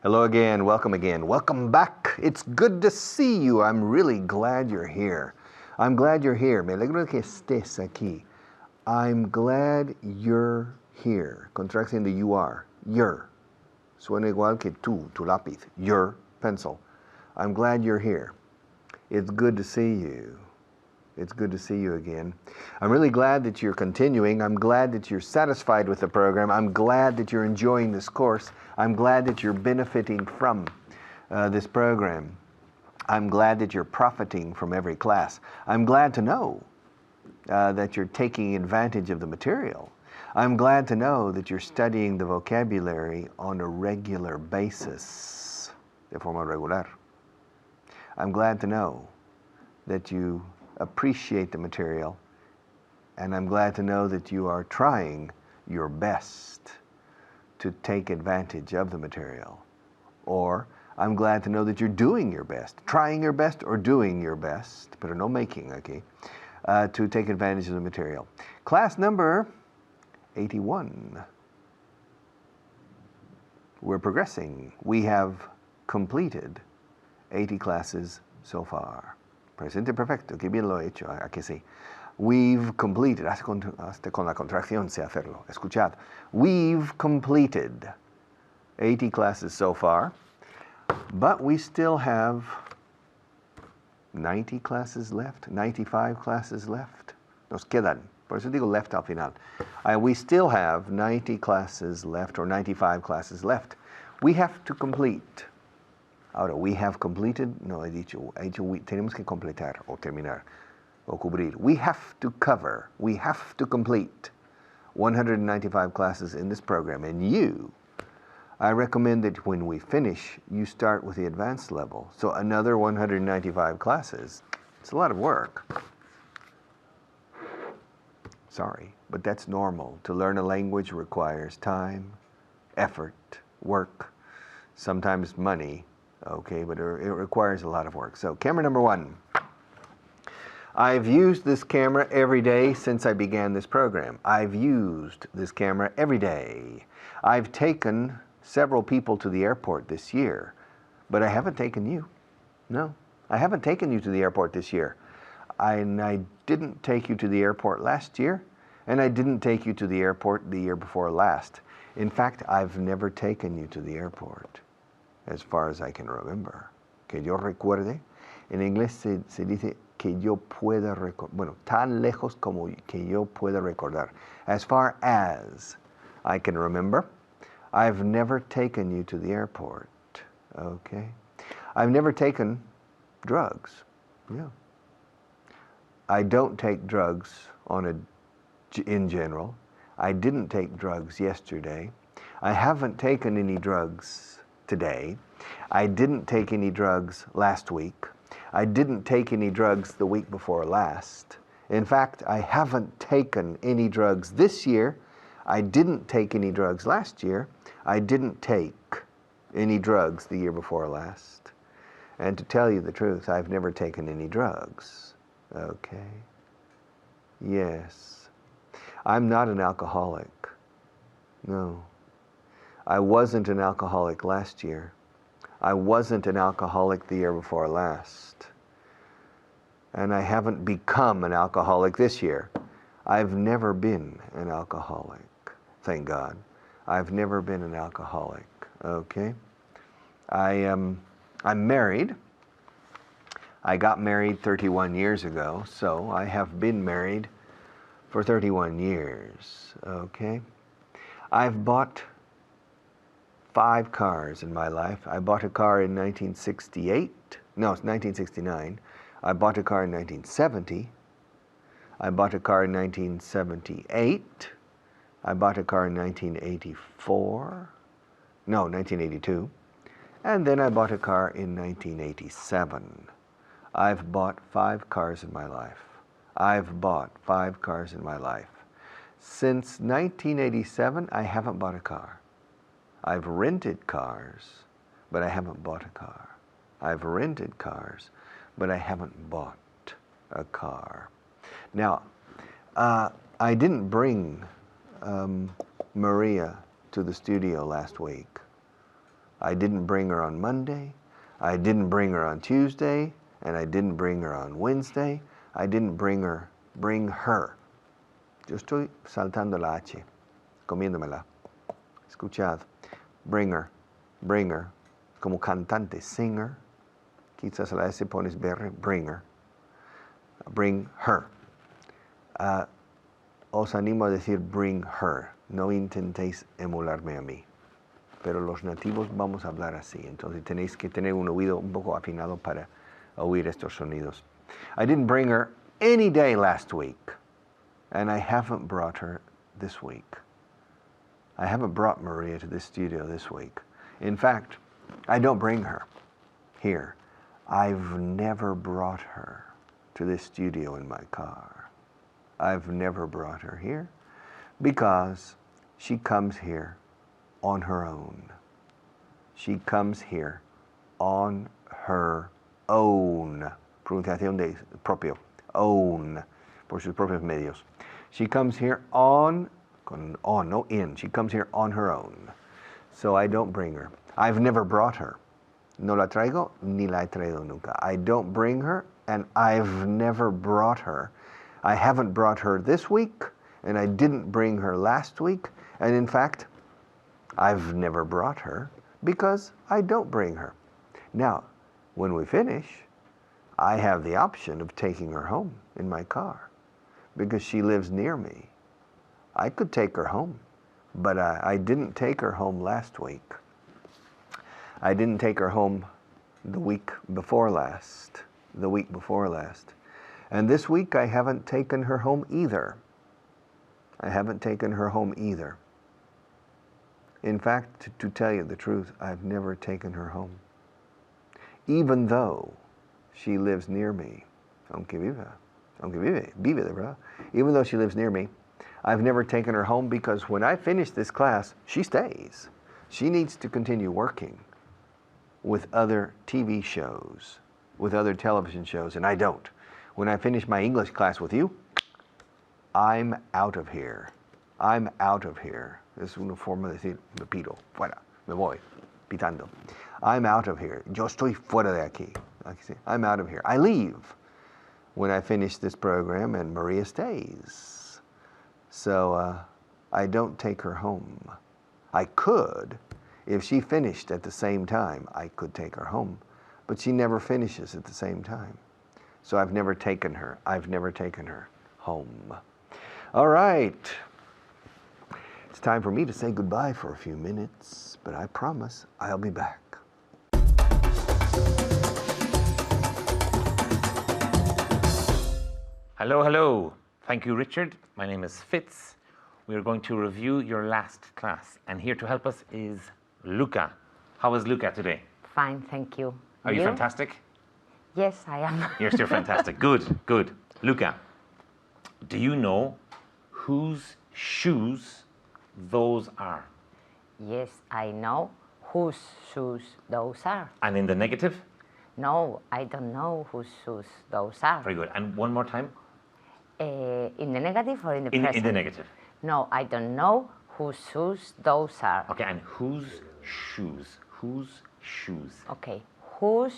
Hello again, welcome back. It's good to see you. I'm really glad you're here. I'm glad you're here. Me alegro de que estés aquí. I'm glad you're here. Contracting the you are. Your. Suena igual que tú, tu lápiz. Your pencil. I'm glad you're here. It's good to see you. It's good to see you again. I'm really glad that you're continuing. I'm glad that you're satisfied with the program. I'm glad that you're enjoying this course. I'm glad that you're benefiting from this program. I'm glad that you're profiting from every class. I'm glad to know that you're taking advantage of the material. I'm glad to know that you're studying the vocabulary on a regular basis, de forma regular. I'm glad to know that you appreciate the material, and I'm glad to know that you are trying your best to take advantage of the material. Or I'm glad to know that you're doing your best, trying your best or doing your best, pero no making, okay, to take advantage of the material. Class number 81. We're progressing. We have completed 80 classes so far. Presente perfecto, que bien lo he hecho, ¿a que sí? We've completed, hasta con la contracción sé hacerlo, escuchad. We've completed 80 classes so far, but we still have 90 classes left, 95 classes left. Nos quedan, por eso digo left al final. We still have 90 classes left, or 95 classes left. We have to complete. Ahora, we have completed, no, he dicho, tenemos que completar, o terminar, o cubrir. We have to cover, we have to complete 195 classes in this program. And I recommend that when we finish, you start with the advanced level. So another 195 classes. It's a lot of work. Sorry, but that's normal. To learn a language requires time, effort, work, sometimes money. Okay, but it requires a lot of work. So camera number 1. I've used this camera every day since I began this program. I've used this camera every day. I've taken several people to the airport this year, but I haven't taken you. No, I haven't taken you to the airport this year. I didn't take you to the airport last year, and I didn't take you to the airport the year before last. In fact, I've never taken you to the airport, as far as I can remember. Que yo recuerde. En inglés se dice que yo pueda recordar. Bueno, tan lejos como que yo pueda recordar. As far as I can remember, I've never taken you to the airport. Okay? I've never taken drugs. Yeah. I don't take drugs in general. I didn't take drugs yesterday. I haven't taken any drugs today. I didn't take any drugs last week. I didn't take any drugs the week before last. In fact, I haven't taken any drugs this year. I didn't take any drugs last year. I didn't take any drugs the year before last. And to tell you the truth, I've never taken any drugs. Okay? Yes. I'm not an alcoholic. No. I wasn't an alcoholic last year. I wasn't an alcoholic the year before last. And I haven't become an alcoholic this year. I've never been an alcoholic. Thank God. I've never been an alcoholic. Okay? I'm married. I got married 31 years ago, so I have been married for 31 years. Okay? I've bought 5 cars in my life. I bought a car in 1968. No, it's 1969. I bought a car in 1970. I bought a car in 1978. I bought a car in 1984. No, 1982. And then I bought a car in 1987. I've bought 5 cars in my life. I've bought 5 cars in my life. Since 1987, I haven't bought a car. I've rented cars, but I haven't bought a car. I've rented cars, but I haven't bought a car. Now, I didn't bring Maria to the studio last week. I didn't bring her on Monday. I didn't bring her on Tuesday. And I didn't bring her on Wednesday. I didn't bring her. Yo estoy saltando la H, comiéndomela. Escuchad. Bring her. Como cantante, singer. Quizás a la S pones BR, bring her. Bring her. Os animo a decir bring her. No intentéis emularme a mí. Pero los nativos vamos a hablar así. Entonces tenéis que tener un oído un poco afinado para oír estos sonidos. I didn't bring her any day last week. And I haven't brought her this week. I haven't brought Maria to this studio this week. In fact, I don't bring her here. I've never brought her to this studio in my car. I've never brought her here because she comes here on her own. She comes here on her own. Pronunciación de propio. Own. Por sus propios medios. She comes here on, no in. She comes here on her own. So I don't bring her. I've never brought her. No la traigo, ni la he traído nunca. I don't bring her, and I've never brought her. I haven't brought her this week, and I didn't bring her last week. And in fact, I've never brought her because I don't bring her. Now, when we finish, I have the option of taking her home in my car because she lives near me. I could take her home, but I didn't take her home last week. I didn't take her home the week before last. And this week I haven't taken her home either. In fact, to tell you the truth, I've never taken her home. Even though she lives near me, vive de verdad. Even though she lives near me, I've never taken her home because when I finish this class, she stays. She needs to continue working with other TV shows, with other television shows, and I don't. When I finish my English class with you, I'm out of here. Es una forma de decir, me piro, fuera, me voy, pitando. I'm out of here. Yo estoy fuera de aquí. I'm out of here. I leave when I finish this program, and Maria stays. So I don't take her home. I could. If she finished at the same time, I could take her home. But she never finishes at the same time. So I've never taken her home. All right. It's time for me to say goodbye for a few minutes, but I promise I'll be back. Hello. Thank you, Richard. My name is Fitz. We are going to review your last class. And here to help us is Luca. How is Luca today? Fine, thank you. Are you fantastic? Yes, I am. You're still fantastic. Good. Luca, do you know whose shoes those are? Yes, I know whose shoes those are. And in the negative? No, I don't know whose shoes those are. Very good. And one more time? In the negative or in the present? In the negative. No, I don't know whose shoes those are. Okay, and whose shoes? Whose shoes? Okay, whose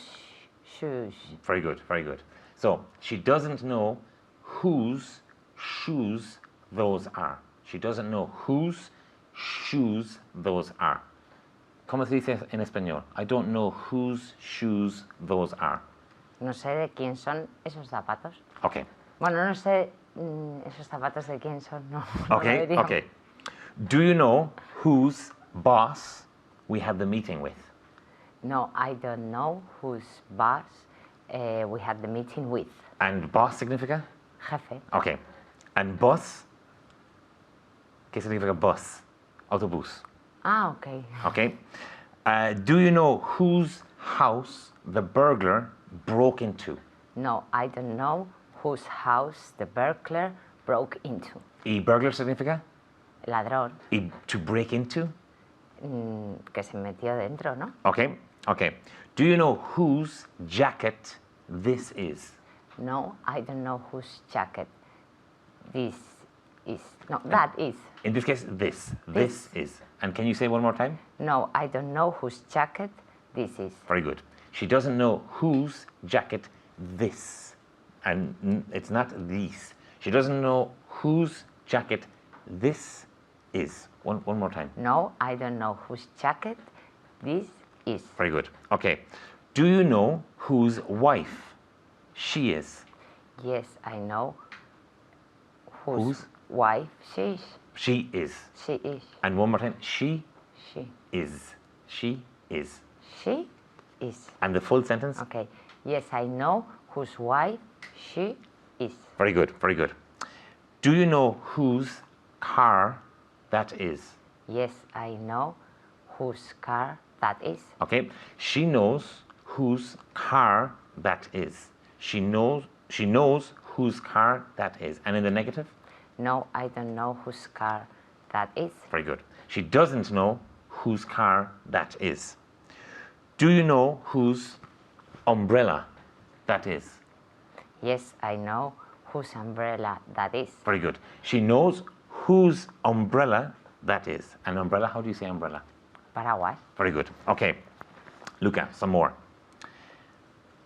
shoes? Very good. So, she doesn't know whose shoes those are. She doesn't know whose shoes those are. ¿Cómo se dice en español? I don't know whose shoes those are. No sé de quién son esos zapatos. Okay. Bueno, no sé esos zapatos de quién son. No, Okay. Do you know whose boss we had the meeting with? No, I don't know whose boss we had the meeting with. And boss significa? Jefe. Okay. And bus? ¿Qué significa bus? Autobús. Ah, okay. Okay. Do you know whose house the burglar broke into? No, I don't know whose house the burglar broke into. ¿Y burglar significa? Ladrón. ¿Y to break into? Que se metió dentro, ¿no? Okay. Do you know whose jacket this is? No, I don't know whose jacket this is. No, that is. In this case, this. This is. And can you say one more time? No, I don't know whose jacket this is. Very good. She doesn't know whose jacket this. And it's not these. She doesn't know whose jacket this is. One more time. No, I don't know whose jacket this is. Very good. Okay. Do you know whose wife she is? Yes, I know whose Whose? wife she is. She is. She is. And one more time. She She. is. She is. She is. And the full sentence? Okay. Yes, I know whose wife she is. Very good. Very good. Do you know whose car that is? Yes, I know whose car that is. Okay. She knows whose car that is. She knows whose car that is. And in the negative? No, I don't know whose car that is. Very good. She doesn't know whose car that is. Do you know whose umbrella that is? Yes, I know whose umbrella that is. Very good. She knows whose umbrella that is. An umbrella, how do you say umbrella? Paraguay. Very good. Okay. Luca, some more.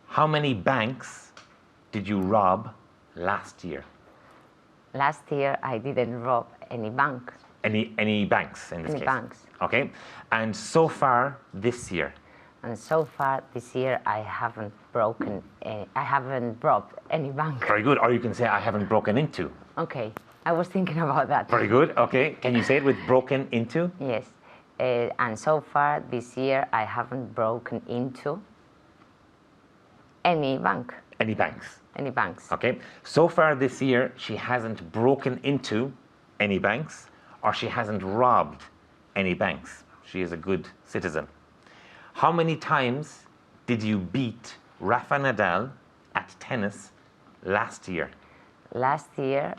How many banks did you rob last year? Last year I didn't rob any bank. Any banks in this Any case? banks. Okay. And so far this year? And so far this year I haven't robbed any bank. Very good. Or you can say I haven't broken into. Okay, I was thinking about that. Very good. Okay. Can you say it with broken into? Yes. And so far this year I haven't broken into any bank. Any banks? Any banks. Okay. So far this year, she hasn't broken into any banks or she hasn't robbed any banks. She is a good citizen. How many times did you beat Rafa Nadal at tennis last year? Last year,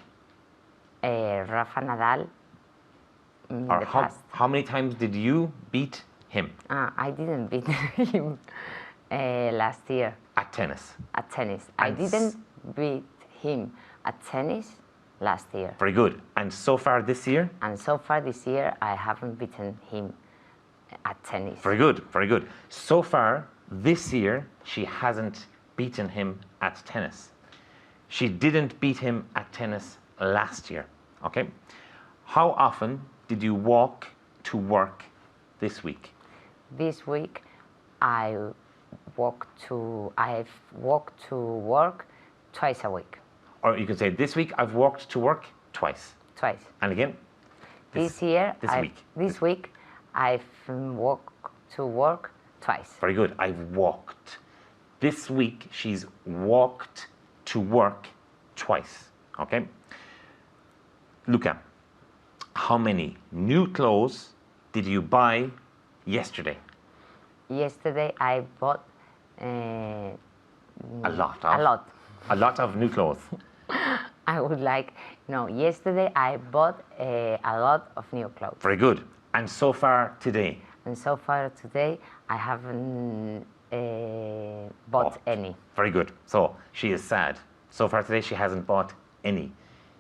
Rafa Nadal. Or The past. how many times did you beat him I didn't beat him last year at tennis? at tennis. And I didn't beat him at tennis last year. Very good. And so far this year? And so far this year, I haven't beaten him at tennis. Very good. Very good. So far this year, she hasn't beaten him at tennis. She didn't beat him at tennis last year. Okay. How often did you walk to work this week? This week, I've walked to work twice a week. Or you can say, this week I've walked to work twice. Twice. And again? This week, I've walked to work twice. Very good. I've walked. This week, she's walked to work twice. Okay? Luca, how many new clothes did you buy yesterday? Yesterday, I bought A lot a lot. A lot of new clothes. I would like, yesterday I bought a lot of new clothes. Very good. And so far today? And so far today, I haven't bought any. Very good. So she is sad. So far today, she hasn't bought any.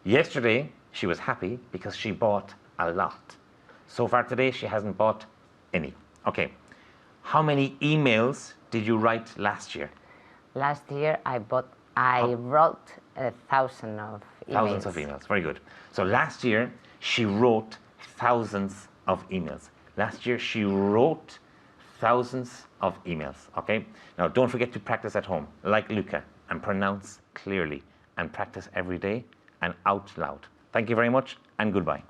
Yesterday, she was happy because she bought a lot. So far today, she hasn't bought any. Okay. How many emails did you write last year? Last year, I wrote 1,000 of emails. Thousands of emails. Very good. So last year, she wrote thousands of emails. Last year, she wrote thousands of emails. Okay? Now, don't forget to practice at home, like Luca, and pronounce clearly, and practice every day and out loud. Thank you very much, and goodbye.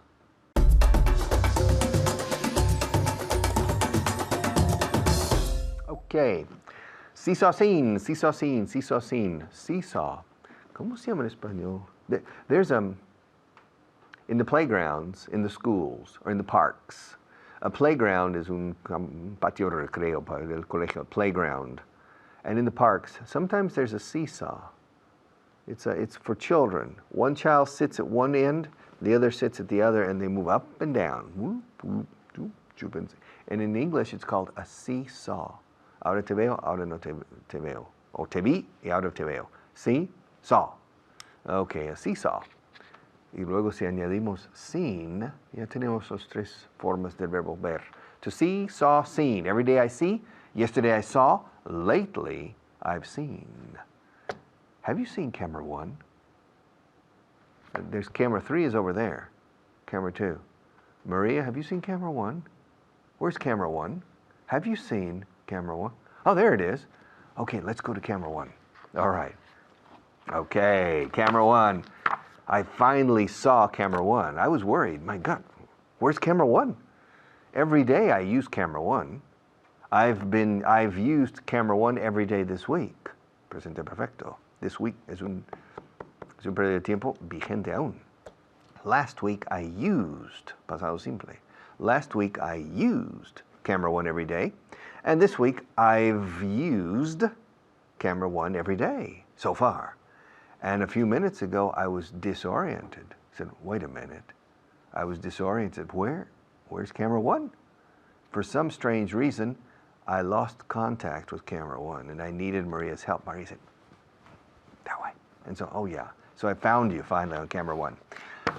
Okay. Seesaw scene, seesaw scene, seesaw scene. Seesaw. ¿Cómo se llama en español? There's in the playgrounds, in the schools, or in the parks. A playground is un patio de recreo para el colegio, playground. And in the parks, sometimes there's a seesaw. It's for children. One child sits at one end, the other sits at the other, and they move up and down. Whoop, whoop, whoop, whoop. And in English, it's called a seesaw. Ahora te veo, ahora no te veo. O te vi y ahora te veo. See? Saw. Okay, a seesaw. Y luego si añadimos seen, ya tenemos las tres formas del verbo ver. To see, saw, seen. Every day I see. Yesterday I saw. Lately I've seen. Have you seen camera 1? There's camera 3 is over there. Camera 2. Maria, have you seen camera 1? Where's camera 1? Have you seen camera 1? Oh, there it is. Okay, let's go to camera 1. All right. Okay, camera 1. I finally saw camera 1. I was worried. My God, where's camera 1? Every day I use camera 1. I've used camera 1 every day this week. Presente perfecto. This week es un periodo de tiempo vigente aún. Last week I used, pasado simple. Last week I used camera 1 every day. And this week I've used camera 1 every day so far. And a few minutes ago I was disoriented. I said, wait a minute. I was disoriented. Where's camera 1? For some strange reason, I lost contact with camera 1 and I needed Maria's help. Maria said, that way. And so, oh yeah. So I found you finally on camera 1.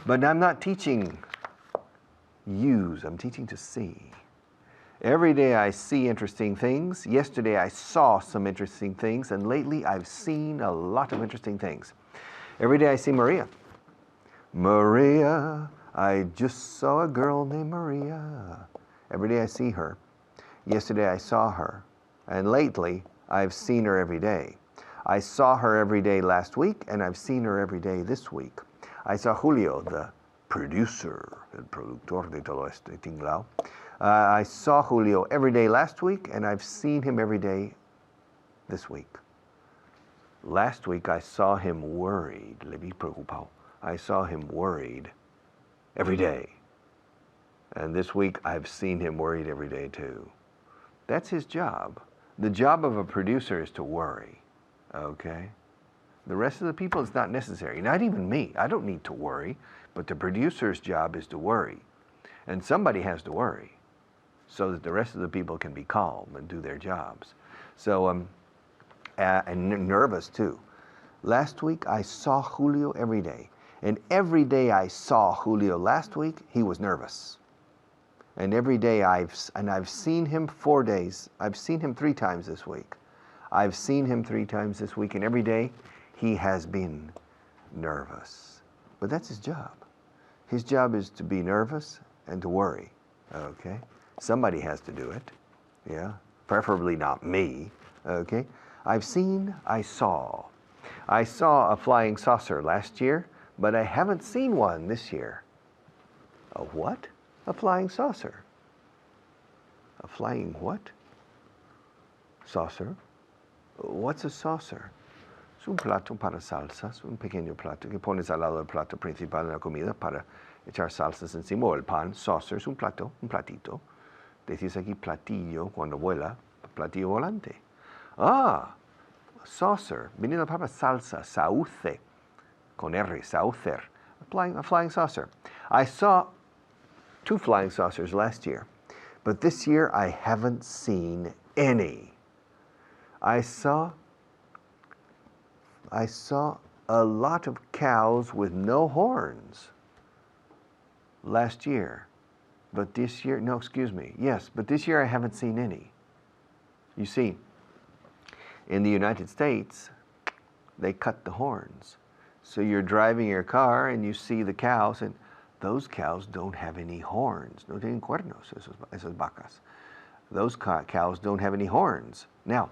But I'm not teaching use, I'm teaching to see. Every day I see interesting things. Yesterday I saw some interesting things, and lately I've seen a lot of interesting things. Every day I see Maria. Maria, I just saw a girl named Maria. Every day I see her. Yesterday I saw her, and lately I've seen her every day. I saw her every day last week, and I've seen her every day this week. I saw Julio, the producer, el productor de todo este tinglao. I saw Julio every day last week, and I've seen him every day this week. Last week I saw him worried, le vi preocupado. I saw him worried every day. And this week I've seen him worried every day too. That's his job. The job of a producer is to worry, okay? The rest of the people is not necessary, not even me. I don't need to worry, but the producer's job is to worry. And somebody has to worry so that the rest of the people can be calm and do their jobs. So, and nervous too. Last week I saw Julio every day. And every day I saw Julio last week, he was nervous. And every day I've seen him 4 days. I've seen him 3 times this week. I've seen him 3 times this week, and every day he has been nervous. But that's his job. His job is to be nervous and to worry, okay? Somebody has to do it, yeah? Preferably not me, okay? I saw. I saw a flying saucer last year, but I haven't seen one this year. A what? A flying saucer. A flying what? Saucer? What's a saucer? Es un plato para salsas, un pequeño plato que pones al lado del plato principal de la comida para echar salsas encima, o el pan. Saucer es un plato, un platito. Decís aquí platillo cuando vuela, platillo volante. Ah, saucer, viene la palabra salsa, sauce, con R, saucer, a flying saucer. I saw 2 flying saucers last year, but this year I haven't seen any. I saw a lot of cows with no horns last year, but this year, no, excuse me, yes, but this year I haven't seen any. You see, in the United States, they cut the horns. So you're driving your car and you see the cows, and those cows don't have any horns. No tienen cuernos, esas vacas. Those cows don't have any horns. Now,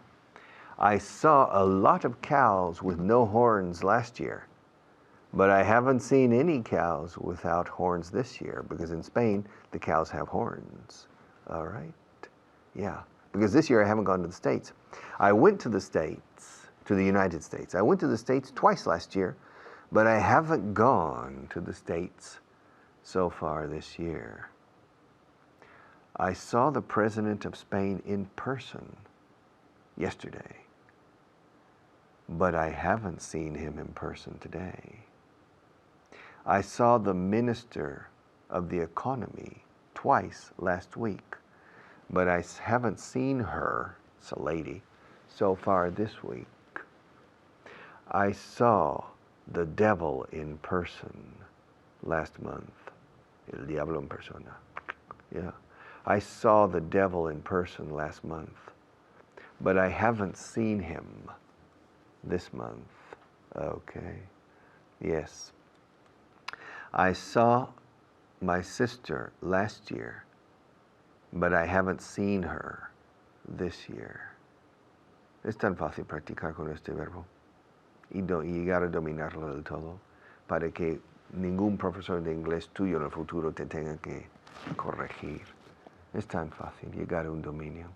I saw a lot of cows with no horns last year, but I haven't seen any cows without horns this year, because in Spain, the cows have horns. All right? Yeah, because this year I haven't gone to the States. I went to the States, to the United States. I went to the States twice last year, but I haven't gone to the States so far this year. I saw the President of Spain in person yesterday, but I haven't seen him in person today. I saw the Minister of the Economy twice last week, but I haven't seen her, it's a lady, so far this week. I saw the devil in person last month. El diablo en persona. Yeah. I saw the devil in person last month, but I haven't seen him this month. Okay. Yes. I saw my sister last year, but I haven't seen her this year. Es tan fácil practicar con este verbo y llegar a dominarlo del todo para que ningún profesor de inglés tuyo en el futuro te tenga que corregir. Es tan fácil llegar a un dominio.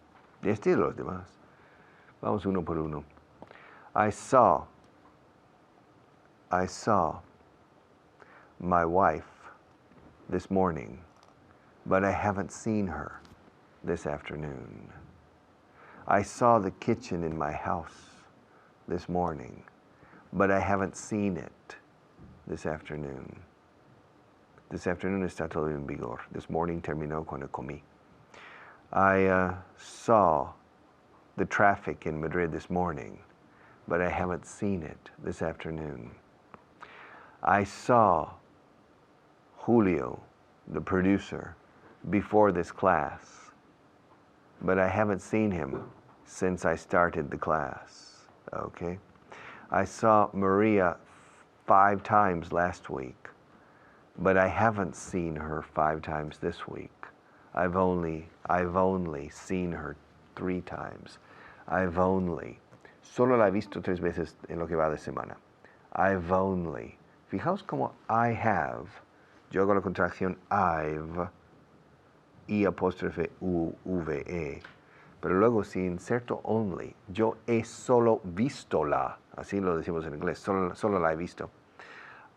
Y este y los demás. Vamos uno por uno. I saw my wife this morning, but I haven't seen her this afternoon. I saw the kitchen in my house this morning, but I haven't seen it this afternoon. This afternoon está todo en vigor. This morning terminó cuando comí. I saw the traffic in Madrid this morning, but I haven't seen it this afternoon. I saw Julio, the producer, before this class, but I haven't seen him since I started the class. Okay? I saw Maria 5 times last week, but I haven't seen her 5 times this week. I've only seen her 3 times. Solo la he visto 3 veces en lo que va de semana. I've only. Fijaos como I have. Yo hago la contracción I've, I apóstrofe U, V, E. Pero luego si inserto only, yo he solo vistola. Así lo decimos en inglés, solo la he visto.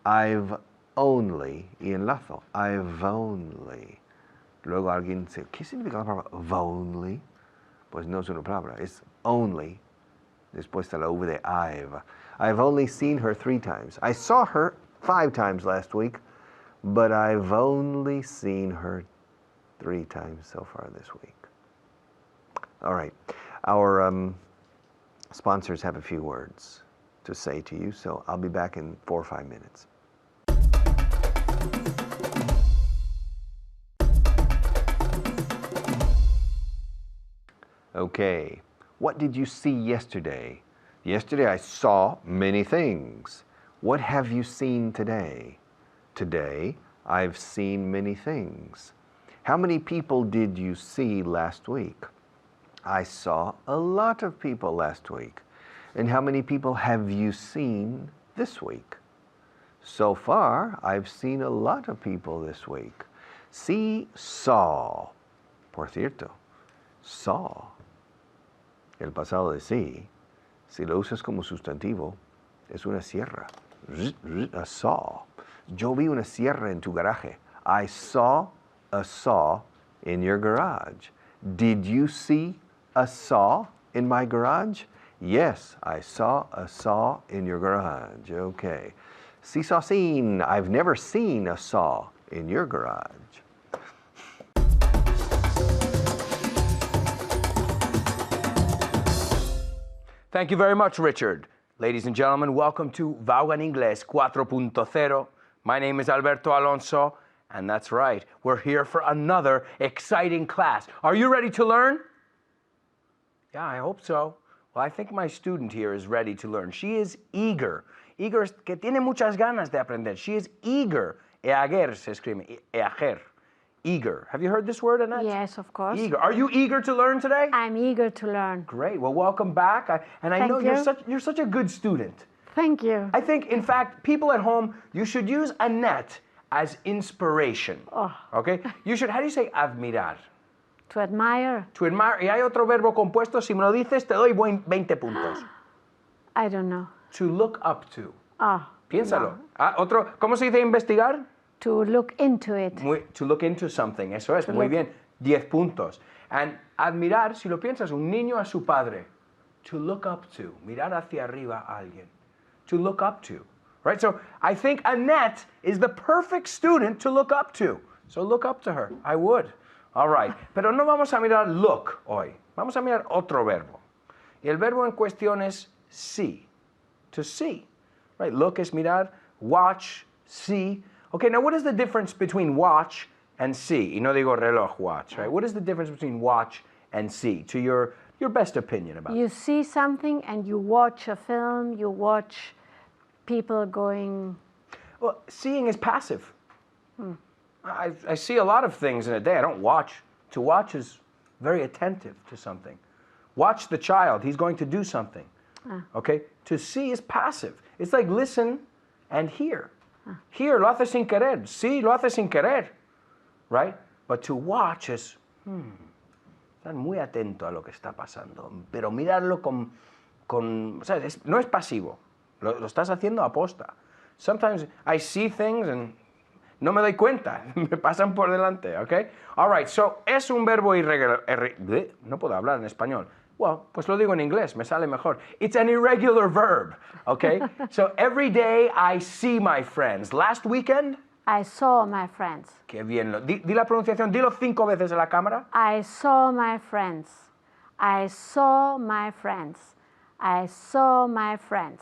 I've only, y enlazo, I've only. Luego alguien dice, ¿qué significa la palabra only? Pues no es una palabra, es only. Después está la V de I've. I've only seen her 3 times. I saw her 5 times last week, but I've only seen her 3 times so far this week. All right. Our sponsors have a few words to say to you, so I'll be back in 4 or 5 minutes. Okay. What did you see yesterday? Yesterday I saw many things. What have you seen today? Today I've seen many things. How many people did you see last week? I saw a lot of people last week. And how many people have you seen this week? So far, I've seen a lot of people this week. See, saw. Por cierto, saw. El pasado de sí, si lo usas como sustantivo, es una sierra. A saw. Yo vi una sierra en tu garaje. I saw a saw in your garage. Did you see a saw in my garage? Yes, I saw a saw in your garage. Okay. Sí, saw seen. I've never seen a saw in your garage. Thank you very much, Richard. Ladies and gentlemen, welcome to Vaughan Inglés 4.0. My name is Alberto Alonso, and that's right, we're here for another exciting class. Are you ready to learn? Yeah, I hope so. Well, I think my student here is ready to learn. She is eager. Eager es que tiene muchas ganas de aprender. She is eager. Eager se escribe. Eager. Eager. Have you heard this word, Annette? Yes, of course. Eager. Are you eager to learn today? I'm eager to learn. Great. Well, welcome back. I know you're such a good student. Thank you. I think, in fact, people at home, you should use Annette as inspiration. Oh. Okay? You should, how do you say admirar? To admire? To admire. Y hay otro verbo compuesto, si me lo dices, te doy 20 puntos. I don't know. To look up to. Oh. Piénsalo. No. Otro, ¿cómo se dice investigar? To look into it. To look into something. Eso es, To muy look. bien. 10 puntos. And admirar, si lo piensas, un niño a su padre. To look up to. Mirar hacia arriba a alguien. To look up to. Right? So I think Annette is the perfect student to look up to. So look up to her. I would. All right. Pero no vamos a mirar look hoy. Vamos a mirar otro verbo. Y el verbo en cuestión es see. To see. Right? Look es mirar. Watch. See. Okay, now what is the difference between watch and see? Y no digo reloj, watch, right? What is the difference between watch and see, to your best opinion about it? You see something and you watch a film, you watch people going. Well, seeing is passive. I see a lot of things in a day. I don't watch. To watch is very attentive to something. Watch the child. He's going to do something. Okay? To see is passive. It's like listen and hear. Hear, lo haces sin querer. See, lo haces sin querer. Right? But to watch is, estar muy atento a lo que está pasando. Pero mirarlo o sea, no es pasivo. Lo estás haciendo a posta. Sometimes I see things and no me doy cuenta. Me pasan por delante, okay? All right, so es un verbo irregular. No puedo hablar en español. Well, pues lo digo en inglés, me sale mejor. It's an irregular verb, okay? So every day I see my friends. Last weekend, I saw my friends. qué bien. Di la pronunciación, dilo 5 veces en la cámara. I saw my friends. I saw my friends. I saw my friends.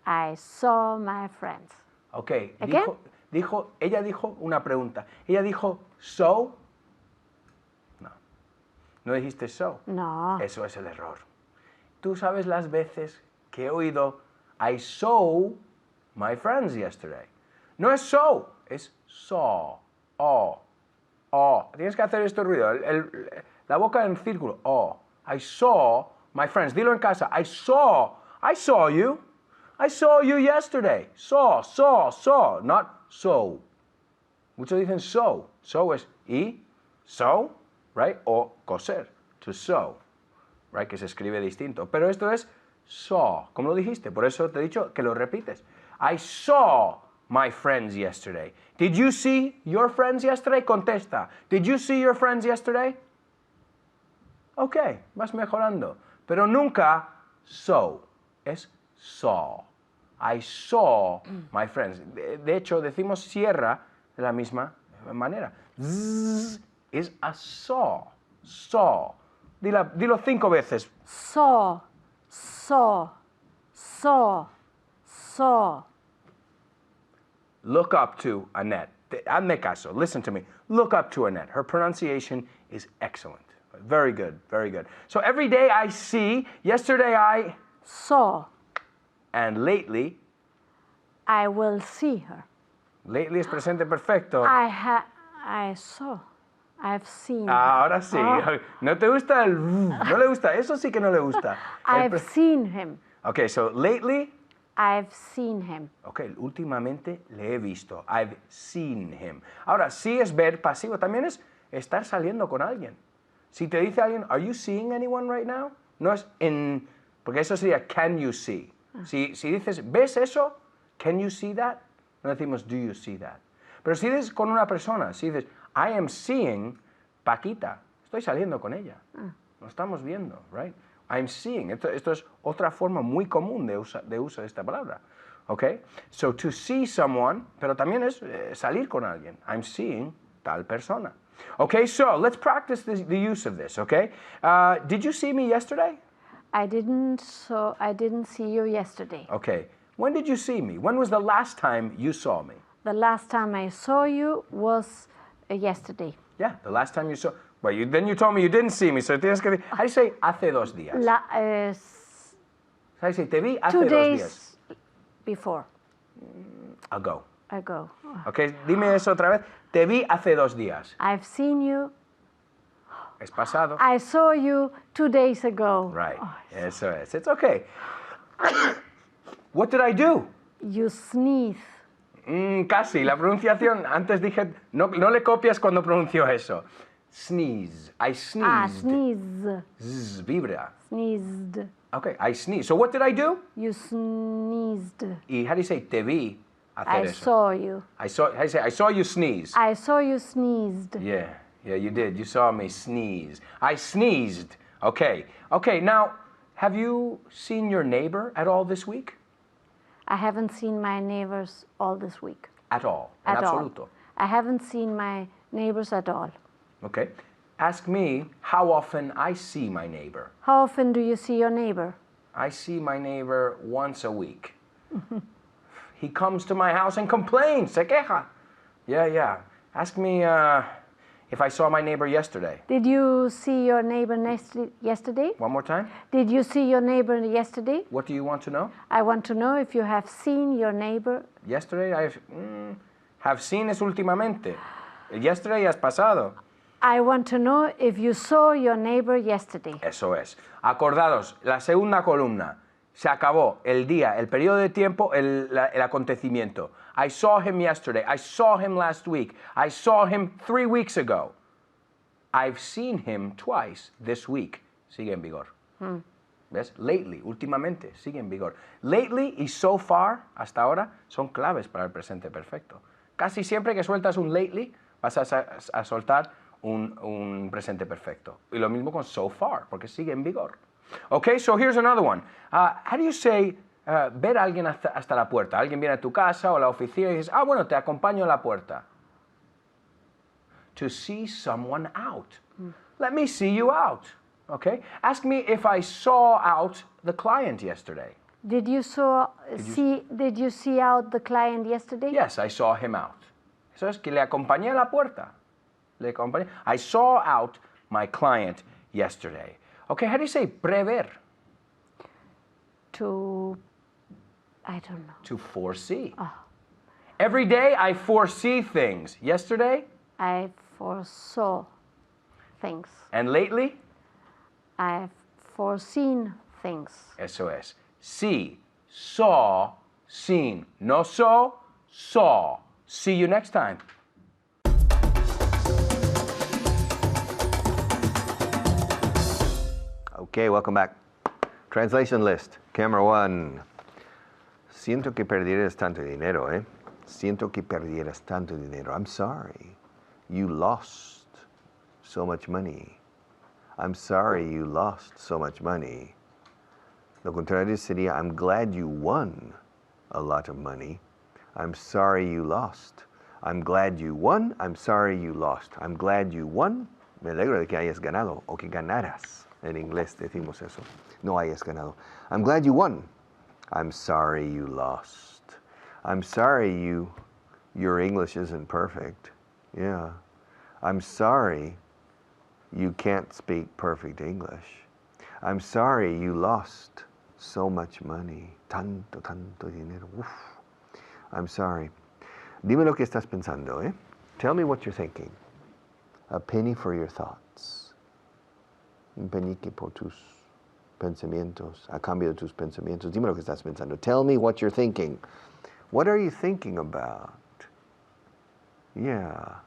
I saw my friends. Okay, Again? ella dijo una pregunta. Ella dijo, so. No dijiste so. No. Eso es el error. Tú sabes las veces que he oído, I saw my friends yesterday. No es so, es saw. Oh. Oh. Tienes que hacer este ruido. La boca en círculo. Oh. I saw my friends. Dilo en casa. I saw you. I saw you yesterday. Saw. Not so. Muchos dicen so. So es y, so, right? O coser, to sew, right? Que se escribe distinto. Pero esto es saw, como lo dijiste. Por eso te he dicho que lo repites. I saw my friends yesterday. Did you see your friends yesterday? Contesta. Did you see your friends yesterday? Ok, vas mejorando. Pero nunca so. Es saw. I saw my friends. De hecho, decimos sierra de la misma manera. Zzz is a saw. Saw. Dilo 5 veces. Saw. Look up to Annette. Hazme caso. Listen to me. Look up to Annette. Her pronunciation is excellent. Very good, very good. So every day I see, yesterday I, Saw. and lately, I will see her. lately es presente perfecto. I saw. I've seen her. Ahora sí. Oh. ¿No te gusta el... No le gusta. Eso sí que no le gusta. I've seen him. Okay, so lately, I've seen him. okay, últimamente le he visto. I've seen him. Ahora, sí es ver pasivo. También es estar saliendo con alguien. Si te dice alguien, are you seeing anyone right now? No es en... Porque eso sería, can you see? Si dices, ¿ves eso? Can you see that? No decimos, do you see that? Pero si dices con una persona, si dices, I am seeing Paquita, estoy saliendo con ella. Lo estamos viendo, right? I'm seeing. Esto es otra forma muy común de uso de esta palabra. Okay? So to see someone, pero también es salir con alguien. I'm seeing tal persona. Okay, so let's practice the use of this, okay? Did you see me yesterday? I didn't see you yesterday. Okay. When did you see me? When was the last time you saw me? The last time I saw you was yesterday. Yeah, the last time you saw... Well, then you told me you didn't see me, so tienes que decir... How do you say hace 2 días? How do you say te vi hace 2 2 days días? before. Ago. Ago. Okay, dime eso otra vez. Te vi hace 2 días. I've seen you. Es pasado. I saw you 2 days ago. Right. Oh, Eso es. It's okay. What did I do? you sneeze. Casi. La pronunciación. Antes dije, no le copias cuando pronunció eso. Sneeze. I sneezed. Sneeze. Zzz, vibra. Sneezed. Okay, I sneezed. So what did I do? You sneezed. Y how do you say te vi hacer I eso? saw you. How do you say I saw you sneeze? I saw you sneezed. Yeah, you did. You saw me sneeze. I sneezed. Okay. Okay, now, have you seen your neighbor at all this week? I haven't seen my neighbors all this week. At all. En At absoluto. all. I haven't seen my neighbors at all. Okay. Ask me how often I see my neighbor. How often do you see your neighbor? I see my neighbor once a week. He comes to my house and complains, se queja. Yeah. Ask me if I saw my neighbor yesterday. Did you see your neighbor yesterday? One more time. Did you see your neighbor yesterday? What do you want to know? I want to know if you have seen your neighbor. Yesterday, have seen es últimamente. El yesterday es pasado. I want to know if you saw your neighbor yesterday. Eso es. Acordados, la segunda columna. Se acabó el día, el periodo de tiempo, el acontecimiento. I saw him yesterday. I saw him last week. I saw him 3 weeks ago. I've seen him twice this week. Sigue en vigor. ¿Ves? Lately, últimamente, sigue en vigor. Lately y so far, hasta ahora, son claves para el presente perfecto. Casi siempre que sueltas un lately, vas a soltar un presente perfecto. Y lo mismo con so far, porque sigue en vigor. Okay, so here's another one. How do you say ver a alguien hasta la puerta? Alguien viene a tu casa o a la oficina y dices, bueno, te acompaño a la puerta. To see someone out. Let me see you out. Okay? Ask me if I saw out the client yesterday. Did you see out the client yesterday? Yes, I saw him out. Eso es que le acompañé a la puerta. I saw out my client yesterday. Okay, how do you say prever? I don't know. To foresee. Every day I foresee things. Yesterday? I foresaw things. And lately? I've foreseen things. Eso es. See, saw, seen. No saw. See you next time. Okay, welcome back. Translation list. Camera 1. Siento que perdieras tanto dinero, eh? Siento que perdieras tanto dinero. I'm sorry. You lost so much money. I'm sorry you lost so much money. Lo contrario sería, I'm glad you won a lot of money. I'm sorry you lost. I'm glad you won. I'm sorry you lost. I'm glad you won. Me alegro de que hayas ganado o que ganaras. En inglés decimos eso. No hayas ganado. I'm glad you won. I'm sorry you lost. I'm sorry your English isn't perfect. Yeah. I'm sorry you can't speak perfect English. I'm sorry you lost so much money. Tanto dinero. Uf. I'm sorry. Dime lo que estás pensando, eh? Tell me what you're thinking. A penny for your thoughts. Un penique por tus pensamientos, a cambio de tus pensamientos. Dime lo que estás pensando. Tell me what you're thinking. What are you thinking about? Yeah.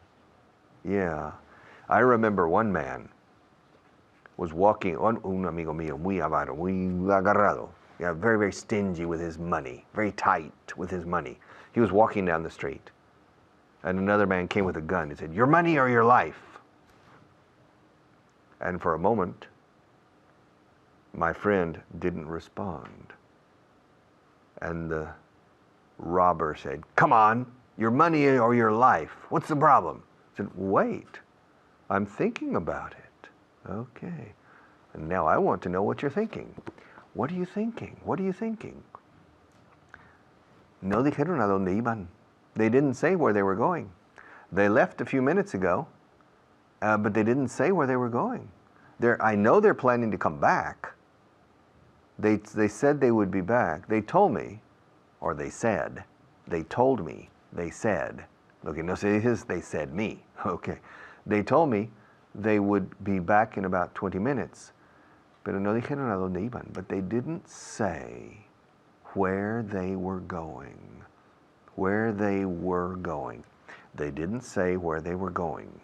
I remember one man was walking, un amigo mío, muy avaro, muy agarrado. Yeah, very, very stingy with his money, very tight with his money. He was walking down the street, and another man came with a gun. He said, "Your money or your life?" And for a moment, my friend didn't respond. And the robber said, "Come on, your money or your life? What's the problem?" I said, "Wait, I'm thinking about it." Okay. And now I want to know what you're thinking. What are you thinking? What are you thinking? No dijeron a dónde iban. They didn't say where they were going. They left a few minutes ago, but they didn't say where they were going. I know they're planning to come back. They said they would be back. They told me, or they said, they told me, they said. Lo que no se dice es they said me. Okay. They told me they would be back in about 20 minutes. Pero no dijeron a dónde iban. But they didn't say where they were going. Where they were going. They didn't say where they were going.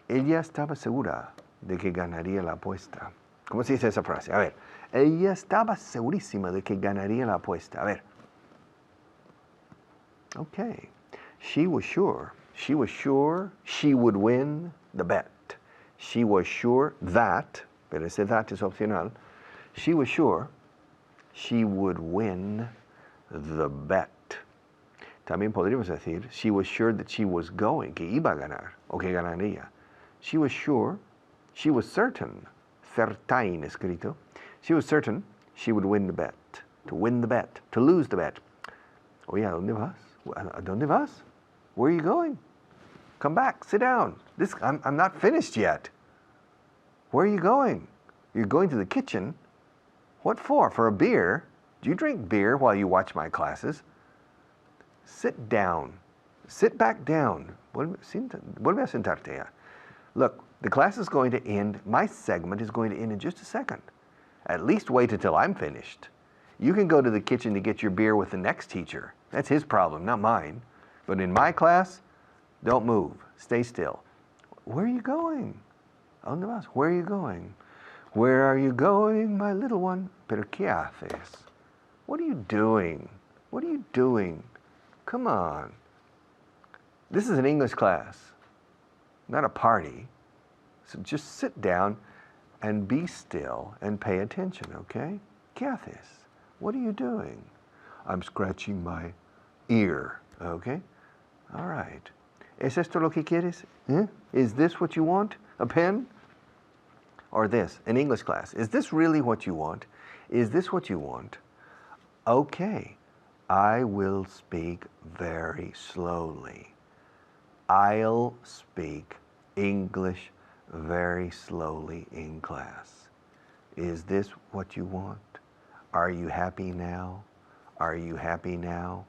Ella estaba segura de que ganaría la apuesta. ¿Cómo se dice esa frase? A ver. Ella estaba segurísima de que ganaría la apuesta. A ver. Okay. She was sure. She was sure she would win the bet. She was sure that, pero ese that es opcional. She was sure she would win the bet. También podríamos decir, she was sure that she was going, que iba a ganar, o que ganaría. She was sure, she was certain, certain escrito. She was certain she would win the bet. To win the bet, to lose the bet. Oye, ¿a dónde vas? ¿A dónde vas? Where are you going? Come back, sit down. I'm not finished yet. Where are you going? You're going to the kitchen. What for? For a beer? Do you drink beer while you watch my classes? Sit down. Sit back down. Vuelve a sentarte ya. Look, the class is going to end. My segment is going to end in just a second. At least wait until I'm finished. You can go to the kitchen to get your beer with the next teacher. That's his problem, not mine. But in my class, don't move. Stay still. Where are you going? ¿A dónde vas? Where are you going? Where are you going, my little one? Pero ¿qué haces? What are you doing? What are you doing? Come on. This is an English class, not a party. So just sit down and be still and pay attention, okay? ¿Qué haces? What are you doing? I'm scratching my ear, okay? All right. ¿Es esto lo que quieres? Eh? Is this what you want? A pen? Or this, an English class. Is this really what you want? Is this what you want? Okay. I will speak very slowly. I'll speak English very slowly in class. Is this what you want? Are you happy now? Are you happy now?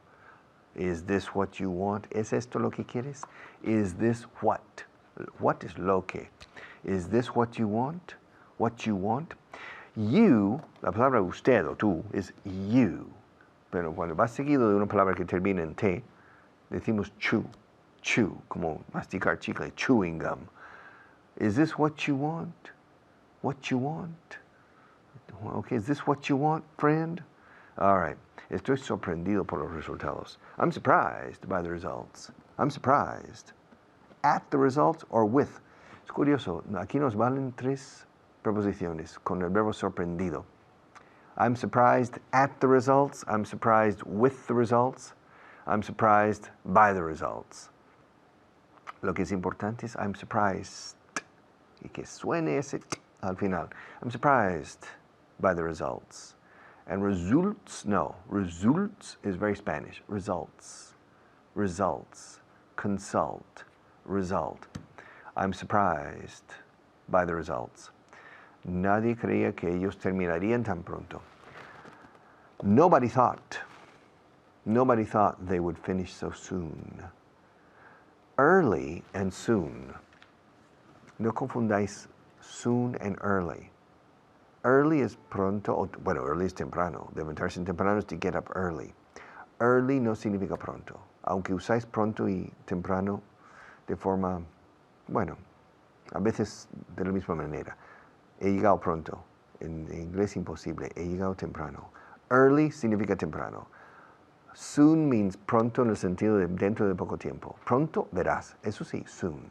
Is this what you want? ¿Es esto lo que quieres? Is this what? What is lo que? Is this what you want? What you want? You, la palabra usted o tú, is you. Pero cuando va seguido de una palabra que termina en te, decimos chew, chew, como masticar chicle, chewing gum. Is this what you want? What you want? Okay, is this what you want, friend? All right. Estoy sorprendido por los resultados. I'm surprised by the results. I'm surprised. At the results or with. Es curioso, aquí nos valen tres preposiciones con el verbo sorprendido. I'm surprised at the results. I'm surprised with the results. I'm surprised by the results. Lo que es importante es I'm surprised. Y que suene ese al final. I'm surprised by the results. And results, no. Results is very Spanish. Results. Results. Consult. Result. I'm surprised by the results. Nadie creía que ellos terminarían tan pronto. Nobody thought they would finish so soon. Early and soon. No confundáis soon and early. Early is pronto, bueno, early es temprano. Levantarse temprano es to get up early. Early no significa pronto. Aunque usáis pronto y temprano de forma, bueno, a veces de la misma manera. He llegado pronto. En inglés imposible. He llegado temprano. Early significa temprano. Soon means pronto en el sentido de dentro de poco tiempo. Pronto, verás. Eso sí, soon.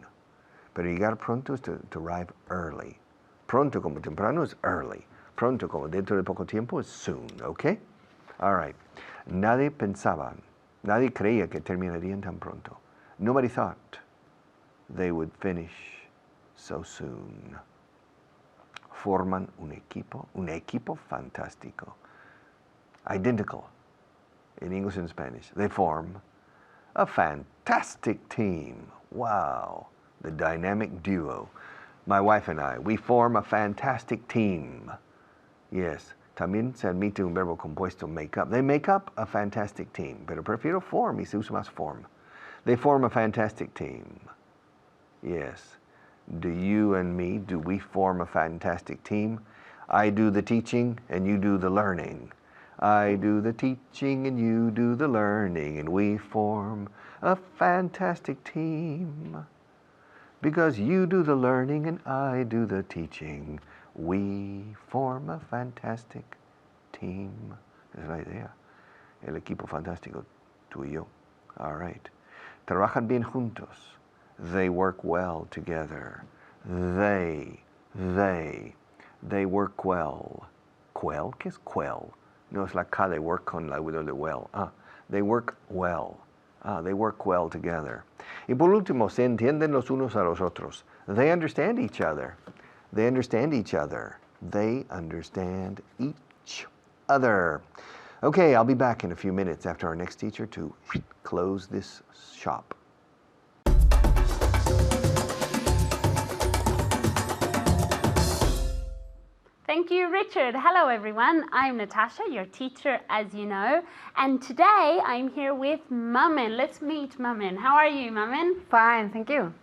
Pero llegar pronto es to arrive early. Pronto como temprano es early. Pronto como dentro de poco tiempo es soon, ¿ok? All right. Nadie creía que terminarían tan pronto. Nobody thought they would finish so soon. Forman un equipo fantástico. Identical in English and Spanish. They form a fantastic team. Wow. The dynamic duo. My wife and I, we form a fantastic team. Yes, también se admite un verbo compuesto, make up. They make up a fantastic team, pero prefiero form y se usa más form. They form a fantastic team. Yes. Do you and me, do we form a fantastic team? I do the teaching and you do the learning. I do the teaching and you do the learning, and we form a fantastic team. Because you do the learning and I do the teaching, we form a fantastic team. Esa es la idea. El equipo fantástico, tú y yo. All right. Trabajan bien juntos. They work well together. They work well. Quell? ¿Qué es quell? No es la K de work con la W de well. They work well. They work well together. Y por último, se entienden los unos a los otros. They understand each other. They understand each other. They understand each other. Okay, I'll be back in a few minutes after our next teacher to close this shop. Thank you, Richard. Hello, everyone. I'm Natasha, your teacher, as you know. And today I'm here with Mamen. Let's meet Mamen. How are you, Mamen? Fine, thank you.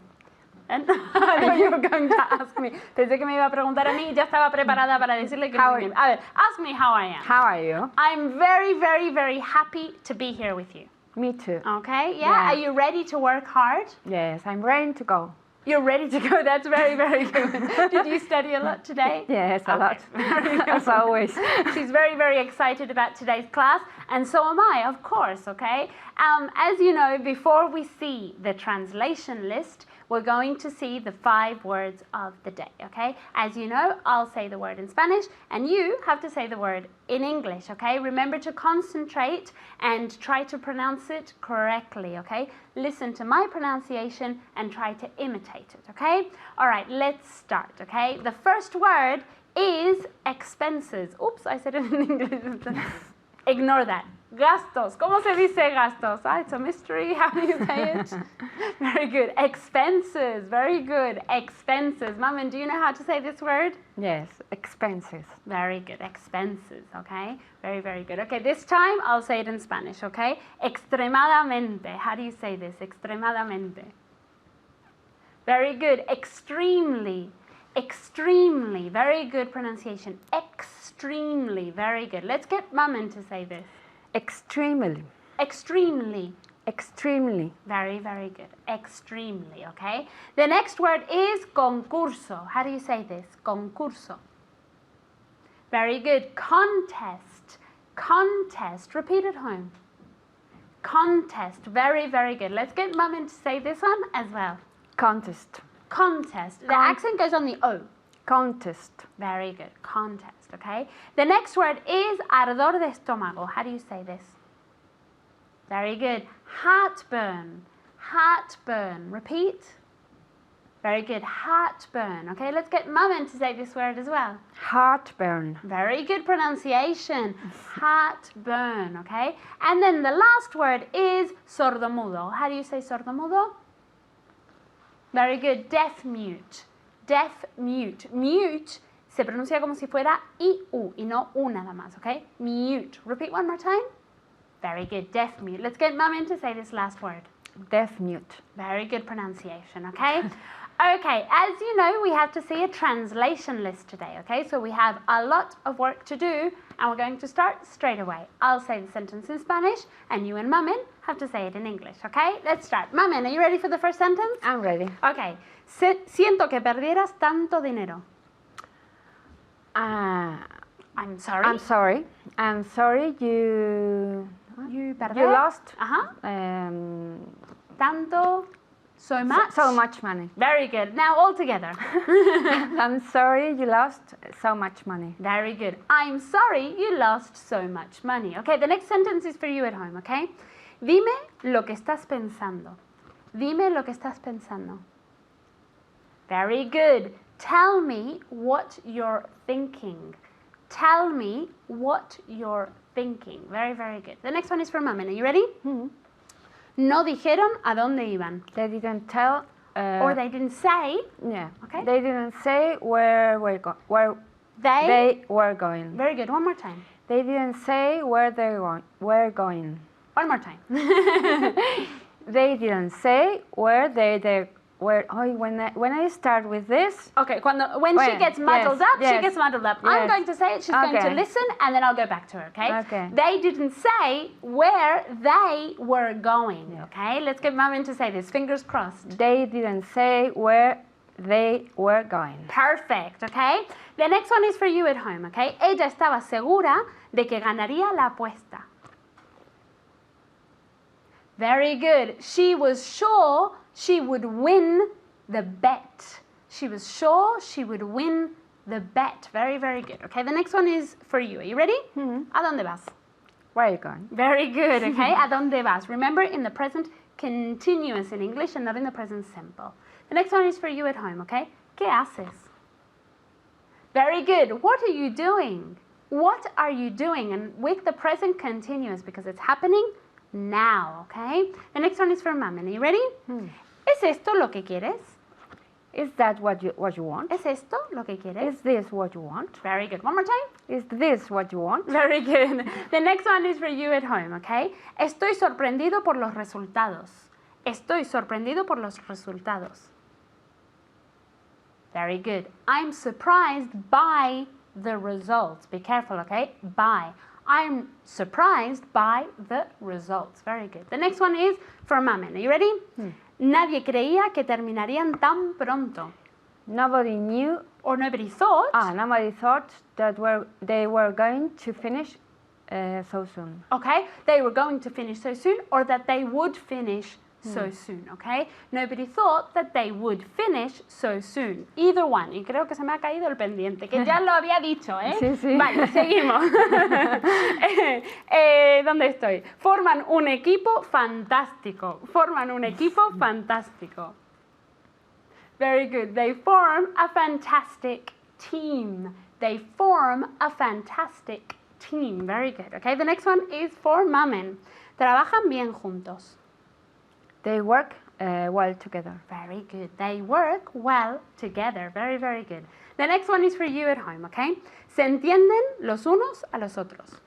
And I thought you were going to ask me. Pensé que me iba a preguntar a mí. Ya estaba preparada para decirle que muy bien. A ver, ask me how I am. How are you? I'm very, very, very happy to be here with you. Me too. Okay? Yeah? Yeah. Are you ready to work hard? Yes, I'm ready to go. You're ready to go. That's very, very good. Did you study a lot today? Yes, a lot. Very good. As always. She's very, very excited about today's class, and so am I, of course, okay? As you know, before we see the translation list, we're going to see the 5 words of the day, okay? As you know, I'll say the word in Spanish, and you have to say the word in English, okay? Remember to concentrate and try to pronounce it correctly, okay? Listen to my pronunciation and try to imitate it, okay? All right, let's start, okay? The first word is expenses. Oops, I said it in English. Ignore that. Gastos. ¿Cómo se dice gastos? Ah, it's a mystery. How do you say it? Very good. Expenses. Very good. Expenses. Mamen, do you know how to say this word? Yes, expenses. Very good. Expenses. Okay. Very, very good. Okay, this time I'll say it in Spanish. Okay. Extremadamente. How do you say this? Extremadamente. Very good. Extremely. Extremely. Very good pronunciation. Extremely. Very good. Let's get Mamen to say this. Extremely. Extremely. Extremely. Very, very good. Extremely, okay? The next word is concurso. How do you say this? Concurso. Very good. Contest. Contest. Repeat at home. Contest. Very, very good. Let's get Mamen to say this one as well. Contest. Contest. The accent goes on the O. Contest. Very good. Contest, okay? The next word is ardor de estómago. How do you say this? Very good. Heartburn. Heartburn. Repeat. Very good. Heartburn. Okay, let's get Mamen to say this word as well. Heartburn. Very good pronunciation. Heartburn, okay? And then the last word is sordomudo. How do you say sordomudo? Very good. Deaf mute. Deaf mute. Mute se pronuncia como si fuera I-U y no U nada más, okay? Mute. Repeat one more time. Very good. Deaf mute. Let's get Mamen to say this last word. Deaf mute. Very good pronunciation, okay? Okay, as you know, we have to see a translation list today, okay? So we have a lot of work to do, and we're going to start straight away. I'll say the sentence in Spanish, and you and Mamen have to say it in English, okay? Let's start. Mamen, are you ready for the first sentence? I'm ready. Okay. Siento que perdieras tanto dinero. I'm sorry. I'm sorry. I'm sorry you lost Tanto, so much. so much money. Very good. Now all together. I'm sorry you lost so much money. Very good. I'm sorry you lost so much money. Okay, the next sentence is for you at home, okay? Dime lo que estás pensando. Dime lo que estás pensando. Very good. Tell me what you're thinking. Tell me what you're thinking. Very, very good. The next one is for Mamen. Are you ready? Mm-hmm. No dijeron a dónde iban. They didn't tell. Or they didn't say. Yeah. Okay. They didn't say where They were going. Very good. One more time. They didn't say where they were going. One more time. They didn't say where they were. Oh, when I start with this. Okay, when she gets muddled up, she gets muddled up. I'm Yes. going to say it, she's going to Okay. listen, and then I'll go back to her, okay? Okay. They didn't say where they were going, okay? Let's get Mamen to say this. Fingers crossed. They didn't say where they were going. Perfect, okay? The next one is for you at home, okay? Ella estaba segura de que ganaría la apuesta. Very good. She was sure she would win the bet. She was sure she would win the bet. Very, very good. Okay, the next one is for you. Are you ready? Mm-hmm. ¿A dónde vas? Where are you going? Very good, okay? ¿A dónde vas? Remember, in the present continuous in English and not in the present simple. The next one is for you at home, okay? ¿Qué haces? Very good. What are you doing? What are you doing? And with the present continuous because it's happening now, okay? The next one is for Mamen. Are you ready? ¿Es esto lo que quieres? Is that what you want? ¿Es esto lo que quieres? Is this what you want? Very good. One more time. Is this what you want? Very good. The next one is for you at home, okay? Estoy sorprendido por los resultados. Estoy sorprendido por los resultados. Very good. I'm surprised by the results. Be careful, okay? By. I'm surprised by the results. Very good. The next one is for Mamen. Are you ready? Nadie creía que terminarían tan pronto. Nobody knew. Or nobody thought. Nobody thought that they were going to finish so soon. Okay, they were going to finish so soon, or that they would finish so soon, okay? Nobody thought that they would finish so soon. Either one. Y creo que se me ha caído el pendiente, que ya lo había dicho, ¿eh? Sí, sí. Vale, seguimos. ¿Dónde estoy? Forman un equipo fantástico. Forman un equipo fantástico. Very good. They form a fantastic team. They form a fantastic team. Very good. Okay, the next one is for Mamen. Trabajan bien juntos. They work well together. Very good. They work well together. Very, very good. The next one is for you at home, okay? Se entienden los unos a los otros.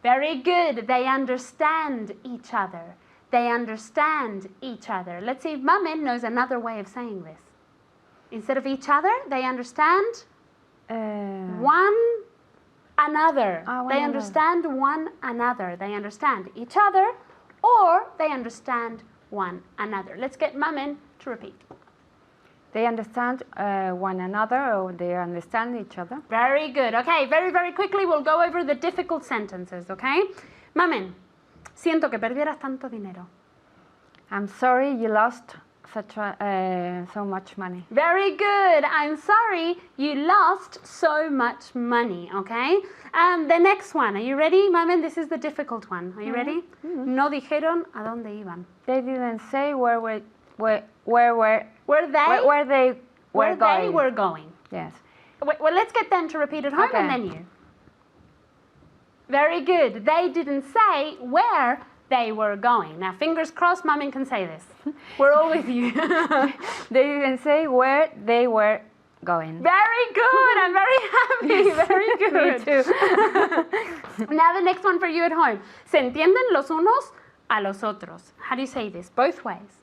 Very good. They understand each other. They understand each other. Let's see if Mamen knows another way of saying this. Instead of each other, they understand one another. They understand one another. They understand each other, or they understand one another. Let's get Mamen to repeat. They understand one another, or they understand each other. Very good. Okay, very, very quickly we'll go over the difficult sentences, okay? Mamen, siento que perdieras tanto dinero. I'm sorry you lost so much money. Very good. I'm sorry you lost so much money, okay? The next one, are you ready, Mamen? This is the difficult one. Are you ready? No dijeron a dónde iban. They didn't say where they were going. Yes. Well, let's get them to repeat at home, Okay. and then you. Very good. They didn't say where they were going. Now, fingers crossed, Mamen can say this. We're all with you. They didn't say where they were going. Very good. I'm very happy. Very good. Me too. Now, the next one for you at home. Se entienden los unos a los otros. How do you say this? Both ways.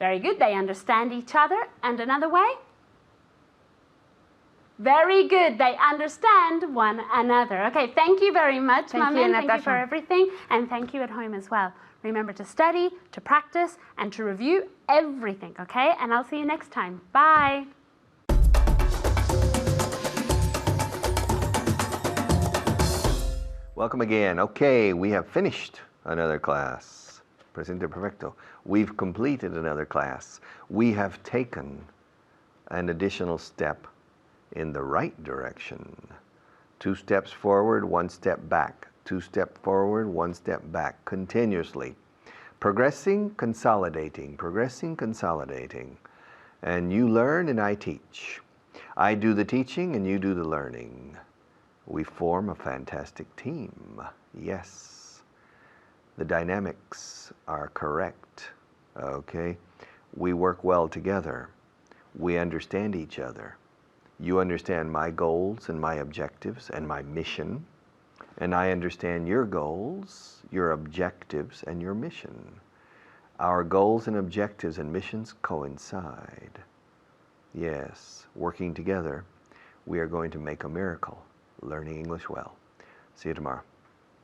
Very good. They understand each other. And another way? Very good. They understand one another. Okay, thank you very much, Mamen. Thank you for everything. And thank you at home as well. Remember to study, to practice, and to review everything, okay? And I'll see you next time. Bye. Welcome again. Okay, we have finished another class. Presente perfecto. We've completed another class. We have taken an additional step in the right direction. 2 steps forward, 1 step back. 2 steps forward, 1 step back, continuously. Progressing, consolidating, progressing, consolidating. And you learn and I teach. I do the teaching and you do the learning. We form a fantastic team. Yes. The dynamics are correct. Okay? We work well together. We understand each other. You understand my goals and my objectives and my mission, and I understand your goals, your objectives, and your mission. Our goals and objectives and missions coincide. Yes, working together, we are going to make a miracle, learning English well. See you tomorrow.